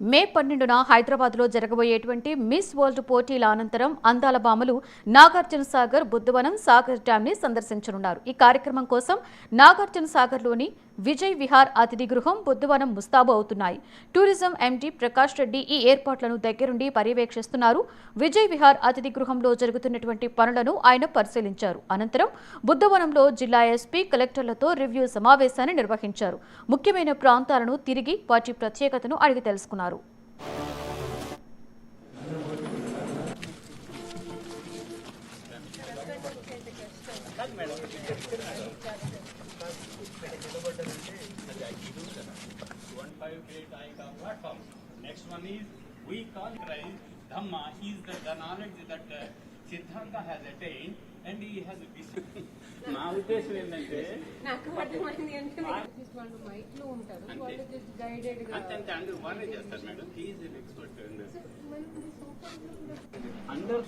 మే 12న హైదరాబాద్లో జరగబోయేటువంటి miss world పోటీల అనంతరం అందాల భామలు నాగార్జున సాగర్, బుద్ధవనం, సాగర్ డ్యాంని సందర్శించనున్నారు. ఈ కార్యక్రమం కోసం నాగార్జున సాగర్లోని విజయ్ విహార్ అతిథి గృహం, బుద్ధవనం ముస్తాబు అవుతున్నాయి. టూరిజం ఎండీ ప్రకాష్ రెడ్డి ఈ ఏర్పాట్లను దగ్గరుండి పర్యవేక్షిస్తున్నారు. విజయ్ విహార్ అతిథి గృహంలో జరుగుతున్నటువంటి పనులను ఆయన పరిశీలించారు. అనంతరం బుద్ధవనంలో జిల్లా ఎస్పీ, కలెక్టర్లతో రివ్యూ సమావేశాన్ని నిర్వహించారు. ముఖ్యమైన ప్రాంతాలను తిరిగి వాటి ప్రత్యేకతను అడిగి తెలుసుకున్నారు. Next one is we categorize Dhamma. He is the knowledge that Siddhanta has attained, and he has నా ఉద్దేశం ఏంటంటే నాకు అర్థమైంది అంటే జస్ట్ వాళ్ళు మైక్ లో ఉంటారు, వాళ్ళు జస్ట్ గైడెడ్ గా అంతే అందరూ వాళ్ళే చేస్తారు madam. He is an expert అందరూ.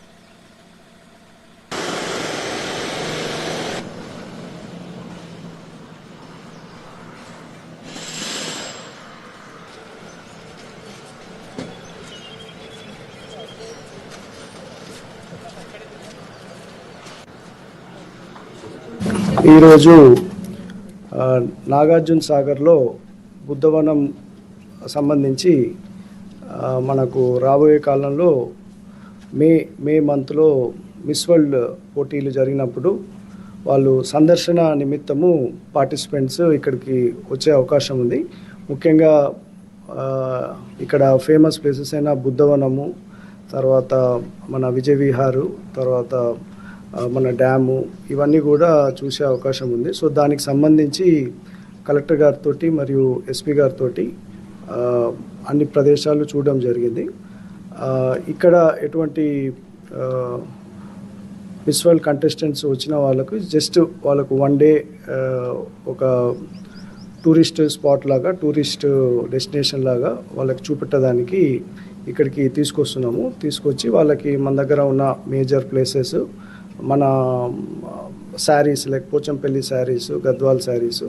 ఈరోజు నాగార్జున సాగర్లో బుద్ధవనం సంబంధించి మనకు రాబోయే కాలంలో మే మంత్లో మిస్ వరల్డ్ పోటీలు జరిగినప్పుడు వాళ్ళు సందర్శన నిమిత్తము పార్టిసిపెంట్స్ ఇక్కడికి వచ్చే అవకాశం ఉంది. ముఖ్యంగా ఇక్కడ ఫేమస్ ప్లేసెస్ అయిన బుద్ధవనము, తర్వాత మన విజయ్ విహారు, తర్వాత మన డ్యాము, ఇవన్నీ కూడా చూసే అవకాశం ఉంది. సో దానికి సంబంధించి కలెక్టర్ గారితో మరియు ఎస్పీ గారితో అన్ని ప్రదేశాలు చూడడం జరిగింది. ఇక్కడ ఎటువంటి మిస్ వరల్డ్ కంటెస్టెంట్స్ వచ్చిన వాళ్ళకు జస్ట్ వాళ్ళకు వన్ డే ఒక టూరిస్ట్ స్పాట్ లాగా, టూరిస్ట్ డెస్టినేషన్ లాగా వాళ్ళకి చూపెట్టడానికి ఇక్కడికి తీసుకొచ్చి వాళ్ళకి మన దగ్గర ఉన్న మేజర్ ప్లేసెస్, మన శారీస్ లైక్ పోచంపల్లి శారీస్, గద్వాల్ శారీస్,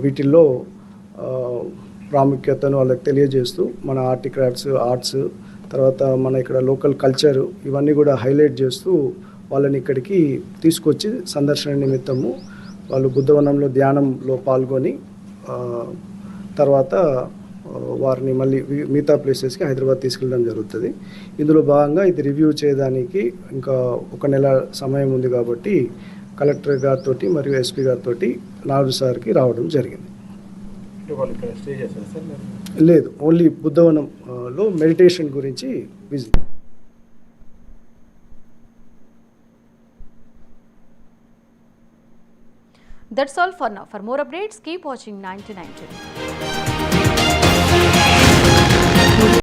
వీటిల్లో ప్రాముఖ్యతను వాళ్ళకి తెలియజేస్తూ మన ఆర్ట్స్, తర్వాత మన ఇక్కడ లోకల్ కల్చరు, ఇవన్నీ కూడా హైలైట్ చేస్తూ వాళ్ళని ఇక్కడికి తీసుకొచ్చి సందర్శన నిమిత్తము వాళ్ళు బుద్ధవనంలో ధ్యానంలో పాల్గొని తర్వాత వారిని మళ్ళీ మిగతా ప్లేసెస్కి హైదరాబాద్ తీసుకెళ్ళడం జరుగుతుంది. ఇందులో భాగంగా ఇది రివ్యూ చేయడానికి ఇంకా ఒక నెల సమయం ఉంది కాబట్టి కలెక్టర్ గారితో మరియు ఎస్పీ గారితో నాగార్జున సార్కి రావడం జరిగింది. లేదు, ఓన్లీ బుద్ధవనంలో మెడిటేషన్ గురించి visit. That's all for now. For more updates, keep watching 99 TV.